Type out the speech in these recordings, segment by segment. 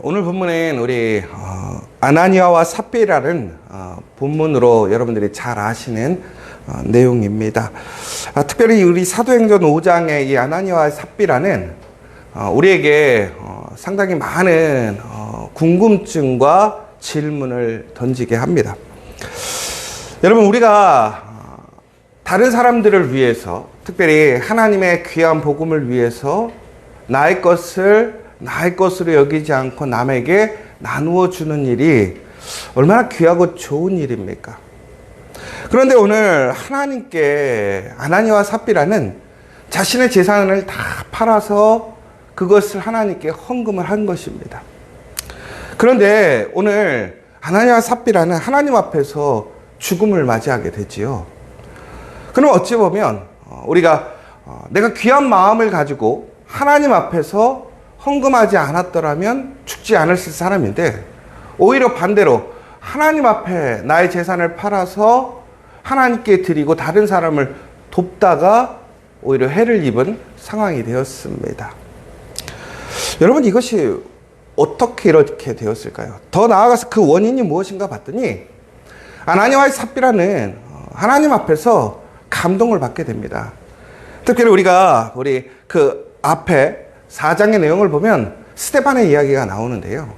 오늘 본문은 우리 아나니아와 삽비라는 본문으로 여러분들이 잘 아시는 내용입니다. 특별히 우리 사도행전 5장의 이 아나니아와 삽비라는 우리에게 상당히 많은 궁금증과 질문을 던지게 합니다. 여러분, 우리가 다른 사람들을 위해서, 특별히 하나님의 귀한 복음을 위해서 나의 것으로 여기지 않고 남에게 나누어 주는 일이 얼마나 귀하고 좋은 일입니까? 그런데 오늘 하나님께 아나니아와 삽비라는 자신의 재산을 다 팔아서 그것을 하나님께 헌금을 한 것입니다. 그런데 오늘 아나니아와 삽비라는 하나님 앞에서 죽음을 맞이하게 되지요. 그럼 어찌 보면 우리가 내가 귀한 마음을 가지고 하나님 앞에서 헌금하지 않았더라면 죽지 않았을 사람인데, 오히려 반대로 하나님 앞에 나의 재산을 팔아서 하나님께 드리고 다른 사람을 돕다가 오히려 해를 입은 상황이 되었습니다. 여러분, 이것이 어떻게 이렇게 되었을까요? 더 나아가서 그 원인이 무엇인가 봤더니 아나니아와 삽비라는 하나님 앞에서 감동을 받게 됩니다. 특별히 우리가 그 앞에 4장의 내용을 보면 스데반의 이야기가 나오는데요.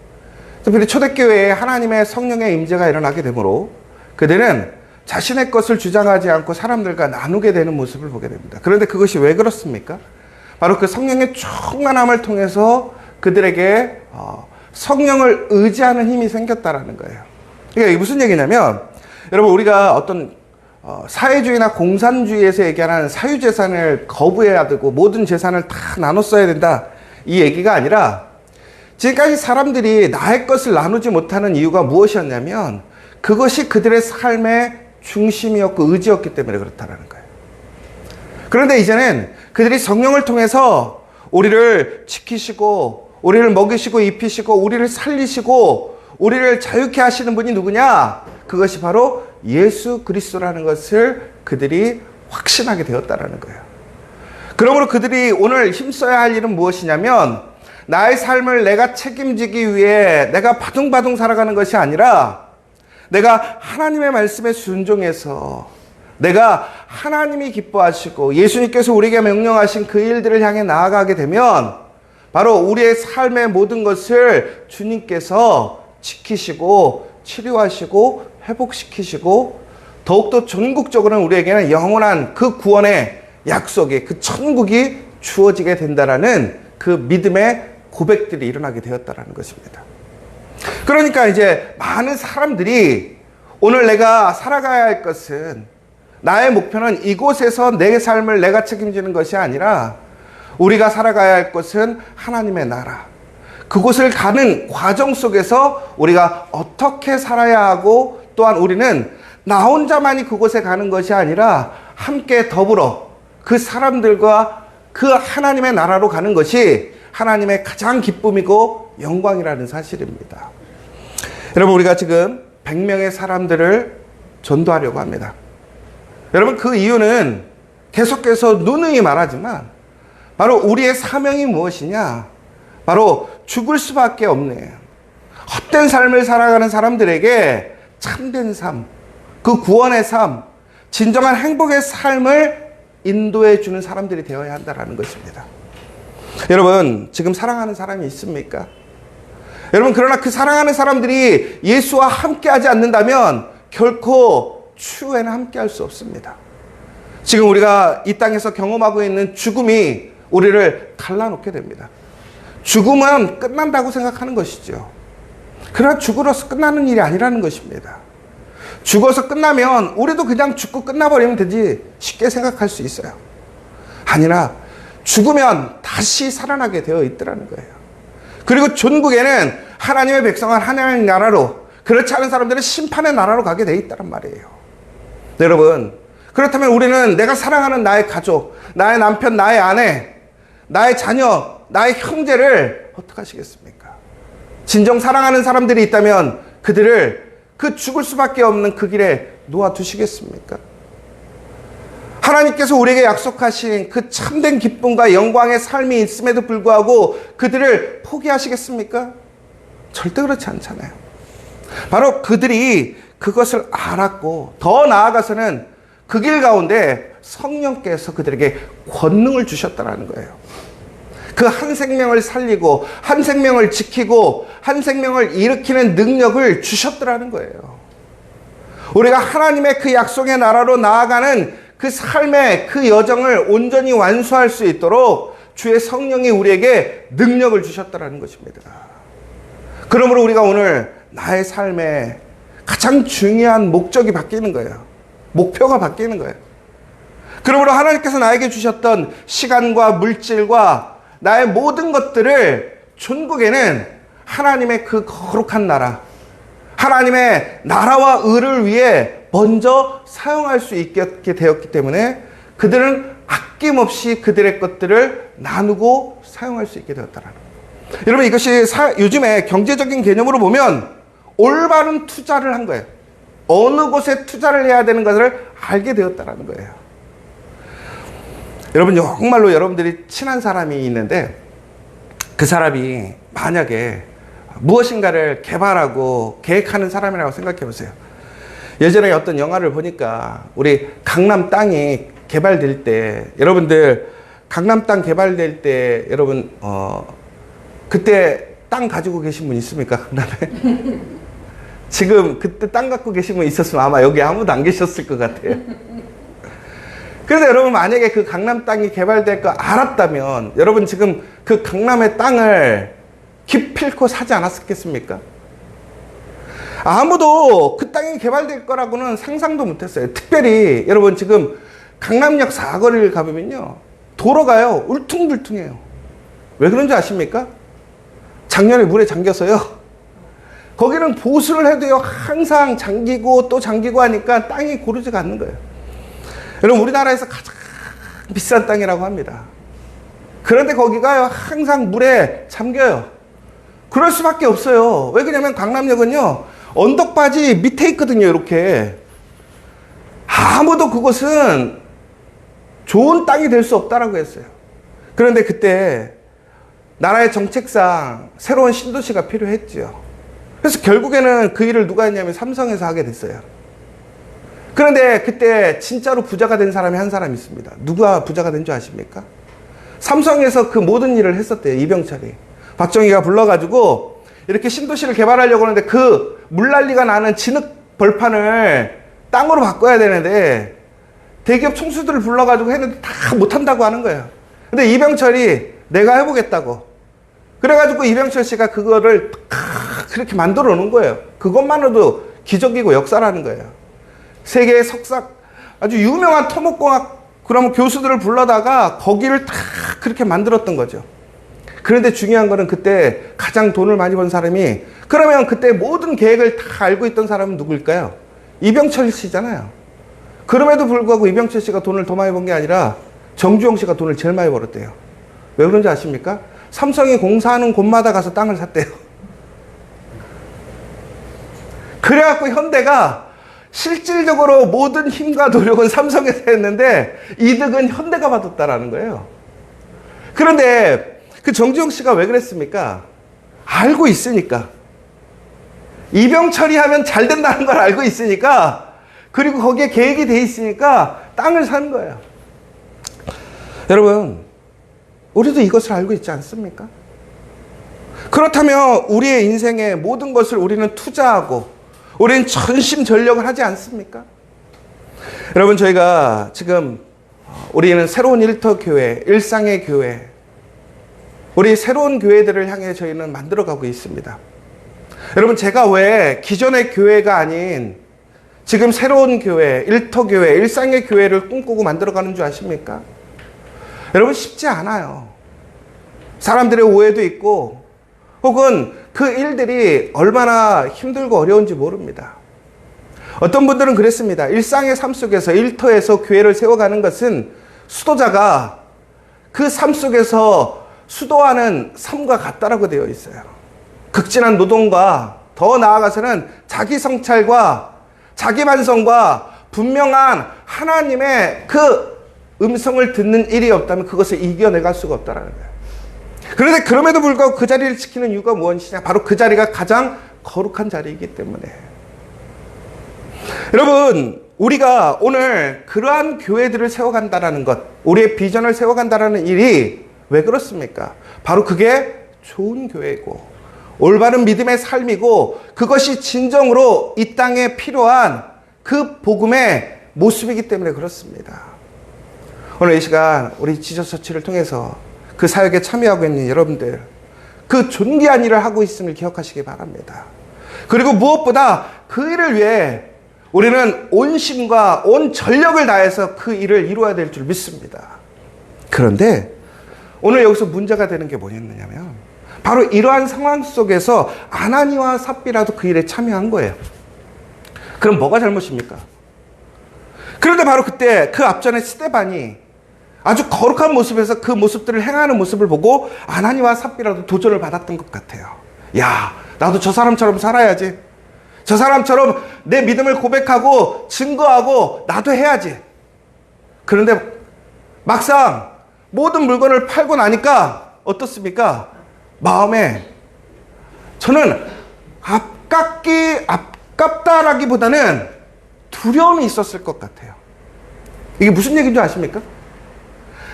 특별히 초대교회에 하나님의 성령의 임재가 일어나게 되므로 그들은 자신의 것을 주장하지 않고 사람들과 나누게 되는 모습을 보게 됩니다. 그런데 그것이 왜 그렇습니까? 바로 그 성령의 충만함을 통해서 그들에게 성령을 의지하는 힘이 생겼다라는 거예요. 그러니까 이게 무슨 얘기냐면, 여러분, 우리가 어떤 사회주의나 공산주의에서 얘기하는 사유재산을 거부해야 되고 모든 재산을 다 나눠 써야 된다, 이 얘기가 아니라, 지금까지 사람들이 나의 것을 나누지 못하는 이유가 무엇이었냐면 그것이 그들의 삶의 중심이었고 의지였기 때문에 그렇다는 거예요. 그런데 이제는 그들이 성령을 통해서 우리를 지키시고 우리를 먹이시고 입히시고 우리를 살리시고 우리를 자유케 하시는 분이 누구냐? 그것이 바로 예수 그리스도라는 것을 그들이 확신하게 되었다는 거예요. 그러므로 그들이 오늘 힘써야 할 일은 무엇이냐면, 나의 삶을 내가 책임지기 위해 내가 바둥바둥 살아가는 것이 아니라 내가 하나님의 말씀에 순종해서 내가 하나님이 기뻐하시고 예수님께서 우리에게 명령하신 그 일들을 향해 나아가게 되면 바로 우리의 삶의 모든 것을 주님께서 지키시고 치료하시고 회복시키시고 더욱더 전국적으로는 우리에게는 영원한 그 구원의 약속이, 그 천국이 주어지게 된다라는 그 믿음의 고백들이 일어나게 되었다라는 것입니다. 그러니까 이제 많은 사람들이 오늘 내가 살아가야 할 것은, 나의 목표는 이곳에서 내 삶을 내가 책임지는 것이 아니라 우리가 살아가야 할 것은 하나님의 나라, 그곳을 가는 과정 속에서 우리가 어떻게 살아야 하고, 또한 우리는 나 혼자만이 그곳에 가는 것이 아니라 함께 더불어 그 사람들과 그 하나님의 나라로 가는 것이 하나님의 가장 기쁨이고 영광이라는 사실입니다. 여러분, 우리가 지금 100명의 사람들을 전도하려고 합니다. 여러분, 그 이유는 계속해서 누누이 말하지만 바로 우리의 사명이 무엇이냐? 바로 죽을 수밖에 없는 헛된 삶을 살아가는 사람들에게 참된 삶, 그 구원의 삶, 진정한 행복의 삶을 인도해 주는 사람들이 되어야 한다는 것입니다. 여러분, 지금 사랑하는 사람이 있습니까? 여러분, 그러나 그 사랑하는 사람들이 예수와 함께하지 않는다면 결코 추후에는 함께할 수 없습니다. 지금 우리가 이 땅에서 경험하고 있는 죽음이 우리를 갈라놓게 됩니다. 죽음은 끝난다고 생각하는 것이죠. 그러나 죽으로서 끝나는 일이 아니라는 것입니다. 죽어서 끝나면 우리도 그냥 죽고 끝나버리면 되지 쉽게 생각할 수 있어요. 아니라 죽으면 다시 살아나게 되어 있더라는 거예요. 그리고 전국에는 하나님의 백성은 하나님의 나라로, 그렇지 않은 사람들은 심판의 나라로 가게 되어 있다는 말이에요. 여러분, 그렇다면 우리는 내가 사랑하는 나의 가족, 나의 남편, 나의 아내, 나의 자녀, 나의 형제를 어떻게 하시겠습니까? 진정 사랑하는 사람들이 있다면 그들을 그 죽을 수밖에 없는 그 길에 놓아두시겠습니까? 하나님께서 우리에게 약속하신 그 참된 기쁨과 영광의 삶이 있음에도 불구하고 그들을 포기하시겠습니까? 절대 그렇지 않잖아요. 바로 그들이 그것을 알았고 더 나아가서는 그 길 가운데 성령께서 그들에게 권능을 주셨다는 거예요. 그 한 생명을 살리고 한 생명을 지키고 한 생명을 일으키는 능력을 주셨더라는 거예요. 우리가 하나님의 그 약속의 나라로 나아가는 그 삶의 그 여정을 온전히 완수할 수 있도록 주의 성령이 우리에게 능력을 주셨다는 것입니다. 그러므로 우리가 오늘 나의 삶에 가장 중요한 목적이 바뀌는 거예요. 목표가 바뀌는 거예요. 그러므로 하나님께서 나에게 주셨던 시간과 물질과 나의 모든 것들을 천국에는 하나님의 그 거룩한 나라, 하나님의 나라와 의를 위해 먼저 사용할 수 있게 되었기 때문에 그들은 아낌없이 그들의 것들을 나누고 사용할 수 있게 되었다는 거예요. 여러분, 이것이 요즘에 경제적인 개념으로 보면 올바른 투자를 한 거예요. 어느 곳에 투자를 해야 되는 것을 알게 되었다는 거예요. 여러분, 정말로 여러분들이 친한 사람이 있는데 그 사람이 만약에 무엇인가를 개발하고 계획하는 사람이라고 생각해 보세요. 예전에 어떤 영화를 보니까 우리 강남 땅이 개발될 때, 여러분들 강남 땅 개발될 때 여러분 그때 땅 가지고 계신 분 있습니까? 강남에? 지금 그때 땅 갖고 계신 분 있었으면 아마 여기 아무도 안 계셨을 것 같아요. 그래서 여러분, 만약에 그 강남 땅이 개발될 거 알았다면 여러분 지금 그 강남의 땅을 기필코 사지 않았겠습니까? 아무도 그 땅이 개발될 거라고는 상상도 못했어요. 특별히 여러분 지금 강남역 사거리를 가보면요, 도로가요 울퉁불퉁해요. 왜 그런지 아십니까? 작년에 물에 잠겨서요, 거기는 보수를 해도요 항상 잠기고 또 잠기고 하니까 땅이 고르지가 않는 거예요. 여러분, 우리나라에서 가장 비싼 땅이라고 합니다. 그런데 거기가요 항상 물에 잠겨요. 그럴 수밖에 없어요. 왜 그러냐면 강남역은요 언덕바지 밑에 있거든요. 이렇게 아무도 그곳은 좋은 땅이 될 수 없다라고 했어요. 그런데 그때 나라의 정책상 새로운 신도시가 필요했죠. 그래서 결국에는 그 일을 누가 했냐면 삼성에서 하게 됐어요. 그런데 그때 진짜로 부자가 된 사람이 한 사람이 있습니다. 누가 부자가 된 줄 아십니까? 삼성에서 그 모든 일을 했었대요. 이병철이. 박정희가 불러가지고 이렇게 신도시를 개발하려고 하는데 그 물난리가 나는 진흙 벌판을 땅으로 바꿔야 되는데 대기업 총수들을 불러가지고 했는데 다 못한다고 하는 거예요. 근데 이병철이 내가 해보겠다고. 그래가지고 이병철 씨가 그거를 그렇게 만들어 놓은 거예요. 그것만으로도 기적이고 역사라는 거예요. 세계의 아주 유명한 토목공학 그러면 교수들을 불러다가 거기를 다 그렇게 만들었던 거죠. 그런데 중요한 거는 그때 가장 돈을 많이 번 사람이, 그러면 그때 모든 계획을 다 알고 있던 사람은 누구일까요? 이병철 씨잖아요. 그럼에도 불구하고 이병철 씨가 돈을 더 많이 번 게 아니라 정주영 씨가 돈을 제일 많이 벌었대요. 왜 그런지 아십니까? 삼성이 공사하는 곳마다 가서 땅을 샀대요. 그래갖고 현대가 실질적으로 모든 힘과 노력은 삼성에서 했는데 이득은 현대가 받았다라는 거예요. 그런데 그 정주영 씨가 왜 그랬습니까? 알고 있으니까. 이병철이 하면 잘 된다는 걸 알고 있으니까, 그리고 거기에 계획이 돼 있으니까 땅을 산 거예요. 여러분, 우리도 이것을 알고 있지 않습니까? 그렇다면 우리의 인생의 모든 것을 우리는 투자하고 우리는 전심전력을 하지 않습니까? 여러분, 저희가 지금 우리는 새로운 일터교회, 일상의 교회, 우리 새로운 교회들을 향해 저희는 만들어가고 있습니다. 여러분, 제가 왜 기존의 교회가 아닌 지금 새로운 교회, 일터교회, 일상의 교회를 꿈꾸고 만들어가는 줄 아십니까? 여러분, 쉽지 않아요. 사람들의 오해도 있고 혹은 그 일들이 얼마나 힘들고 어려운지 모릅니다. 어떤 분들은 그랬습니다. 일상의 삶 속에서, 일터에서 교회를 세워가는 것은 수도자가 그 삶 속에서 수도하는 삶과 같다라고 되어 있어요. 극진한 노동과 더 나아가서는 자기 성찰과 자기 반성과 분명한 하나님의 그 음성을 듣는 일이 없다면 그것을 이겨내갈 수가 없다라는 거예요. 그런데 그럼에도 불구하고 그 자리를 지키는 이유가 무엇이냐? 바로 그 자리가 가장 거룩한 자리이기 때문에. 여러분, 우리가 오늘 그러한 교회들을 세워간다는 것, 우리의 비전을 세워간다는 일이 왜 그렇습니까? 바로 그게 좋은 교회고 올바른 믿음의 삶이고 그것이 진정으로 이 땅에 필요한 그 복음의 모습이기 때문에 그렇습니다. 오늘 이 시간 우리 지저스 처치를 통해서 그 사역에 참여하고 있는 여러분들, 그 존귀한 일을 하고 있음을 기억하시기 바랍니다. 그리고 무엇보다 그 일을 위해 우리는 온 심과 온 전력을 다해서 그 일을 이루어야 될 줄 믿습니다. 그런데 오늘 여기서 문제가 되는 게 뭐였느냐면 바로 이러한 상황 속에서 아나니와 삽비라도 그 일에 참여한 거예요. 그럼 뭐가 잘못입니까? 그런데 바로 그때 그 앞전에 스데반이 아주 거룩한 모습에서 그 모습들을 행하는 모습을 보고 아나니와 삽비라도 도전을 받았던 것 같아요. 야, 나도 저 사람처럼 살아야지. 저 사람처럼 내 믿음을 고백하고 증거하고 나도 해야지. 그런데 막상 모든 물건을 팔고 나니까 어떻습니까? 마음에 저는 아깝다라기보다는 두려움이 있었을 것 같아요. 이게 무슨 얘기인지 아십니까?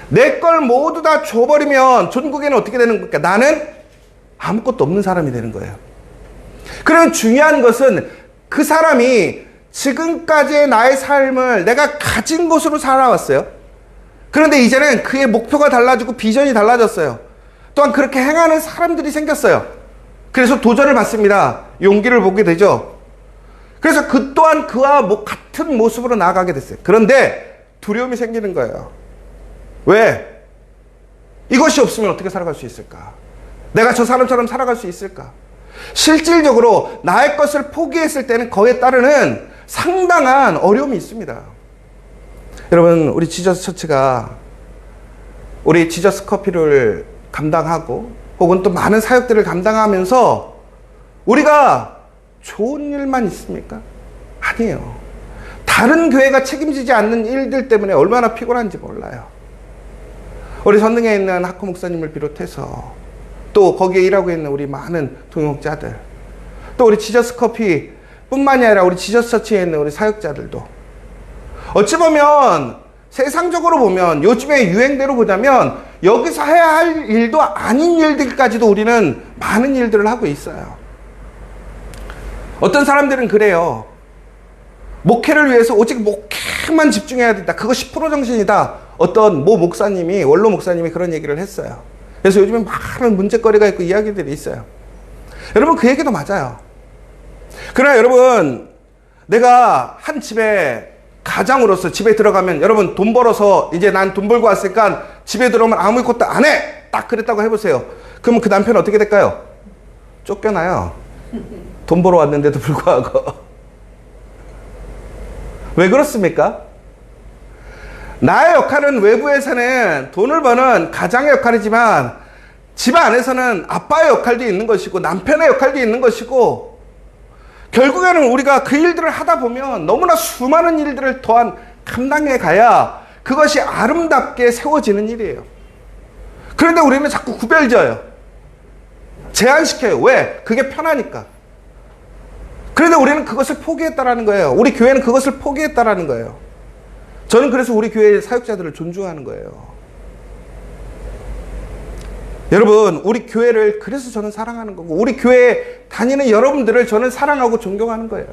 내 걸 모두 다 줘버리면 전국에는 어떻게 되는 겁니까? 나는 아무것도 없는 사람이 되는 거예요. 그러면 중요한 것은 그 사람이 지금까지의 나의 삶을 내가 가진 것으로 살아왔어요. 그런데 이제는 그의 목표가 달라지고 비전이 달라졌어요. 또한 그렇게 행하는 사람들이 생겼어요. 그래서 도전을 받습니다. 용기를 보게 되죠. 그래서 그 또한 그와 같은 모습으로 나아가게 됐어요. 그런데 두려움이 생기는 거예요. 왜? 이것이 없으면 어떻게 살아갈 수 있을까? 내가 저 사람처럼 살아갈 수 있을까? 실질적으로 나의 것을 포기했을 때는 그에 따르는 상당한 어려움이 있습니다. 여러분, 우리 지저스 처치가 우리 지저스 커피를 감당하고 혹은 또 많은 사역들을 감당하면서 우리가 좋은 일만 있습니까? 아니에요. 다른 교회가 책임지지 않는 일들 때문에 얼마나 피곤한지 몰라요. 우리 선릉에 있는 하코 목사님을 비롯해서 또 거기에 일하고 있는 우리 많은 동역자들, 또 우리 지저스 커피 뿐만이 아니라 우리 지저스 처치에 있는 우리 사역자들도 어찌 보면 세상적으로 보면 요즘의 유행대로 보자면 여기서 해야 할 일도 아닌 일들까지도 우리는 많은 일들을 하고 있어요. 어떤 사람들은 그래요. 목회를 위해서 오직 목회만 집중해야 된다. 그거 10% 정신이다. 어떤 모 목사님이, 원로 목사님이 그런 얘기를 했어요. 그래서 요즘에 많은 문제거리가 있고 이야기들이 있어요. 여러분, 그 얘기도 맞아요. 그러나 여러분, 내가 한 집에 가장으로서 집에 들어가면, 여러분 돈 벌어서 이제 난 돈 벌고 왔으니까 집에 들어오면 아무것도 안 해! 딱 그랬다고 해보세요. 그러면 그 남편은 어떻게 될까요? 쫓겨나요. 돈 벌어 왔는데도 불구하고. 왜 그렇습니까? 나의 역할은 외부에서는 돈을 버는 가장의 역할이지만 집 안에서는 아빠의 역할도 있는 것이고 남편의 역할도 있는 것이고, 결국에는 우리가 그 일들을 하다 보면 너무나 수많은 일들을 또한 감당해 가야 그것이 아름답게 세워지는 일이에요. 그런데 우리는 자꾸 구별져요. 제한시켜요. 왜? 그게 편하니까. 그런데 우리는 그것을 포기했다라는 거예요. 우리 교회는 그것을 포기했다라는 거예요. 저는 그래서 우리 교회의 사역자들을 존중하는 거예요. 여러분, 우리 교회를 그래서 저는 사랑하는 거고, 우리 교회에 다니는 여러분들을 저는 사랑하고 존경하는 거예요.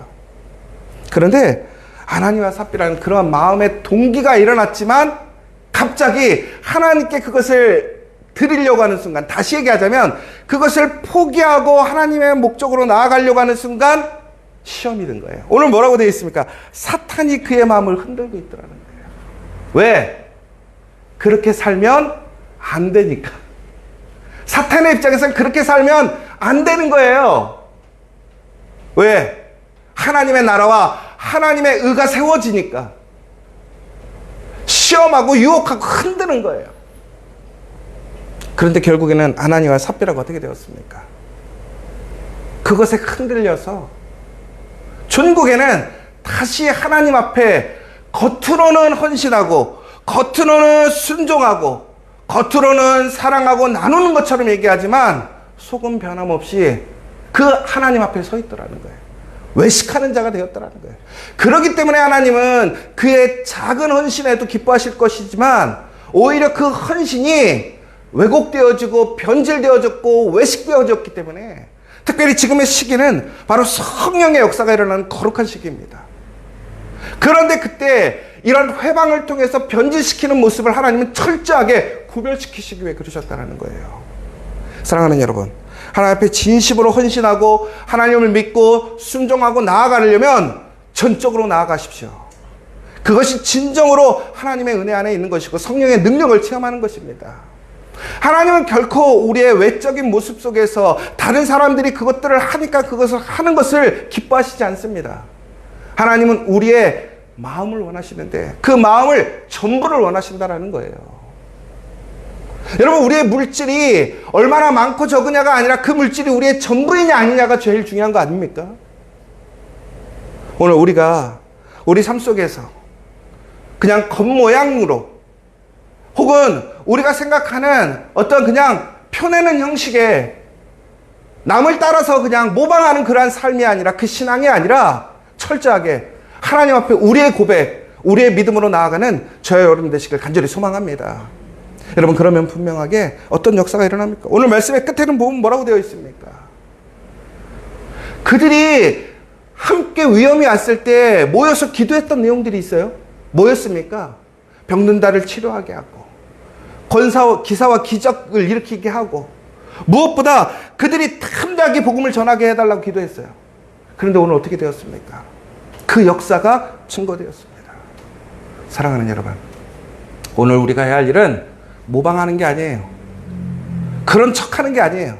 그런데 아나니와 삽비라는 그러한 마음의 동기가 일어났지만 갑자기 하나님께 그것을 드리려고 하는 순간, 다시 얘기하자면 그것을 포기하고 하나님의 목적으로 나아가려고 하는 순간 시험이 든 거예요. 오늘 뭐라고 되어 있습니까? 사탄이 그의 마음을 흔들고 있더라는 거예요. 왜? 그렇게 살면 안 되니까. 사탄의 입장에서는 그렇게 살면 안 되는 거예요. 왜? 하나님의 나라와 하나님의 의가 세워지니까. 시험하고 유혹하고 흔드는 거예요. 그런데 결국에는 아나니와 삽비라가 어떻게 되었습니까? 그것에 흔들려서 전국에는 다시 하나님 앞에 겉으로는 헌신하고 겉으로는 순종하고 겉으로는 사랑하고 나누는 것처럼 얘기하지만 속은 변함없이 그 하나님 앞에 서 있더라는 거예요. 외식하는 자가 되었더라는 거예요. 그렇기 때문에 하나님은 그의 작은 헌신에도 기뻐하실 것이지만 오히려 그 헌신이 왜곡되어지고 변질되어졌고 외식되어졌기 때문에 특별히 지금의 시기는 바로 성령의 역사가 일어나는 거룩한 시기입니다. 그런데 그때 이런 회방을 통해서 변질시키는 모습을 하나님은 철저하게 구별시키시기 위해 그러셨다는 거예요. 사랑하는 여러분, 하나님 앞에 진심으로 헌신하고 하나님을 믿고 순종하고 나아가려면 전적으로 나아가십시오. 그것이 진정으로 하나님의 은혜 안에 있는 것이고 성령의 능력을 체험하는 것입니다. 하나님은 결코 우리의 외적인 모습 속에서 다른 사람들이 그것들을 하니까 그것을 하는 것을 기뻐하시지 않습니다. 하나님은 우리의 마음을 원하시는데 그 마음을 전부를 원하신다라는 거예요. 여러분, 우리의 물질이 얼마나 많고 적으냐가 아니라 그 물질이 우리의 전부이냐 아니냐가 제일 중요한 거 아닙니까? 오늘 우리가 우리 삶 속에서 그냥 겉모양으로 혹은 우리가 생각하는 어떤 그냥 펴내는 형식의 남을 따라서 그냥 모방하는 그러한 삶이 아니라 그 신앙이 아니라 철저하게 하나님 앞에 우리의 고백, 우리의 믿음으로 나아가는 저와 여러분 되시길 간절히 소망합니다. 여러분, 그러면 분명하게 어떤 역사가 일어납니까? 오늘 말씀의 끝에는 보면 뭐라고 되어 있습니까? 그들이 함께 위험이 왔을 때 모여서 기도했던 내용들이 있어요. 뭐였습니까? 병든 자를 치료하게 하고 기사와 기적을 일으키게 하고 무엇보다 그들이 탐나게 복음을 전하게 해달라고 기도했어요. 그런데 오늘 어떻게 되었습니까? 그 역사가 증거되었습니다. 사랑하는 여러분, 오늘 우리가 해야 할 일은 모방하는 게 아니에요. 그런 척하는 게 아니에요.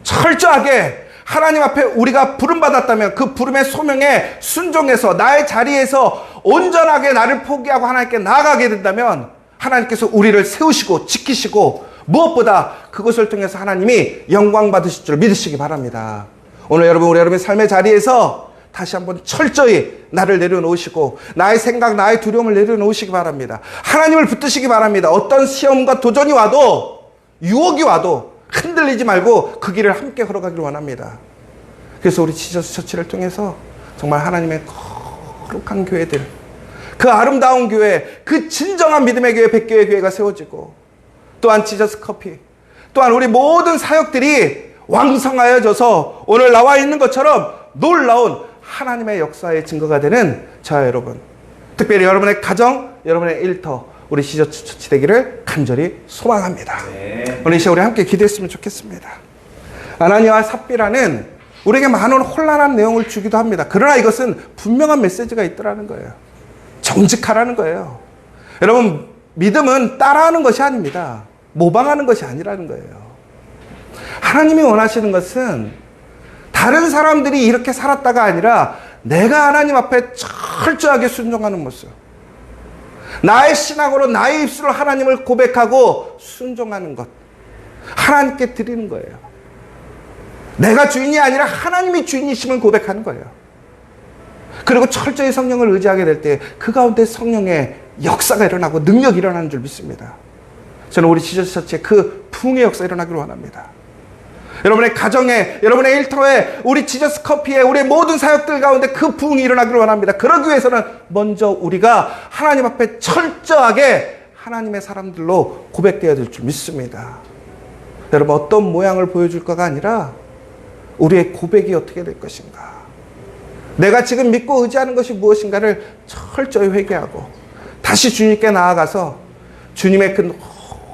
철저하게 하나님 앞에 우리가 부름받았다면 그 부름의 소명에 순종해서 나의 자리에서 온전하게 나를 포기하고 하나님께 나아가게 된다면 하나님께서 우리를 세우시고 지키시고 무엇보다 그것을 통해서 하나님이 영광 받으실 줄 믿으시기 바랍니다. 오늘 여러분, 우리 여러분의 삶의 자리에서 다시 한번 철저히 나를 내려놓으시고 나의 생각, 나의 두려움을 내려놓으시기 바랍니다. 하나님을 붙드시기 바랍니다. 어떤 시험과 도전이 와도 유혹이 와도 흔들리지 말고 그 길을 함께 걸어가기를 원합니다. 그래서 우리 지저스 처치를 통해서 정말 하나님의 거룩한 교회들, 그 아름다운 교회, 그 진정한 믿음의 교회, 백교의 교회가 세워지고 또한 지저스 커피, 또한 우리 모든 사역들이 왕성하여져서 오늘 나와 있는 것처럼 놀라운 하나님의 역사의 증거가 되는 저와 여러분, 특별히 여러분의 가정, 여러분의 일터, 우리 지저스 처치 되기를 간절히 소망합니다. 네. 오늘 이 시간 우리 함께 기도했으면 좋겠습니다. 아나니아와 삽비라는 우리에게 많은 혼란한 내용을 주기도 합니다. 그러나 이것은 분명한 메시지가 있더라는 거예요. 정직하라는 거예요. 여러분, 믿음은 따라하는 것이 아닙니다. 모방하는 것이 아니라는 거예요. 하나님이 원하시는 것은 다른 사람들이 이렇게 살았다가 아니라 내가 하나님 앞에 철저하게 순종하는 모습, 나의 신앙으로 나의 입술로 하나님을 고백하고 순종하는 것, 하나님께 드리는 거예요. 내가 주인이 아니라 하나님이 주인이심을 고백하는 거예요. 그리고 철저히 성령을 의지하게 될 때 그 가운데 성령의 역사가 일어나고 능력이 일어나는 줄 믿습니다. 저는 우리 지저스 처치에 그 부흥의 역사 일어나기를 원합니다. 여러분의 가정에, 여러분의 일터에, 우리 지저스 커피에, 우리의 모든 사역들 가운데 그 부흥이 일어나기를 원합니다. 그러기 위해서는 먼저 우리가 하나님 앞에 철저하게 하나님의 사람들로 고백되어야 될 줄 믿습니다. 여러분, 어떤 모양을 보여줄까가 아니라 우리의 고백이 어떻게 될 것인가, 내가 지금 믿고 의지하는 것이 무엇인가를 철저히 회개하고 다시 주님께 나아가서 주님의 그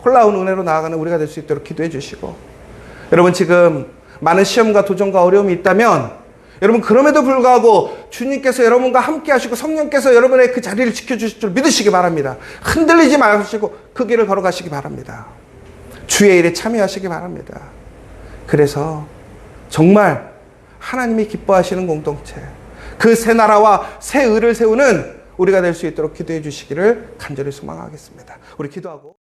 놀라운 은혜로 나아가는 우리가 될 수 있도록 기도해 주시고, 여러분 지금 많은 시험과 도전과 어려움이 있다면 여러분 그럼에도 불구하고 주님께서 여러분과 함께 하시고 성령께서 여러분의 그 자리를 지켜주실 줄 믿으시기 바랍니다. 흔들리지 마시고 그 길을 걸어가시기 바랍니다. 주의 일에 참여하시기 바랍니다. 그래서 정말 하나님이 기뻐하시는 공동체, 그 새 나라와 새 의를 세우는 우리가 될 수 있도록 기도해 주시기를 간절히 소망하겠습니다. 우리 기도하고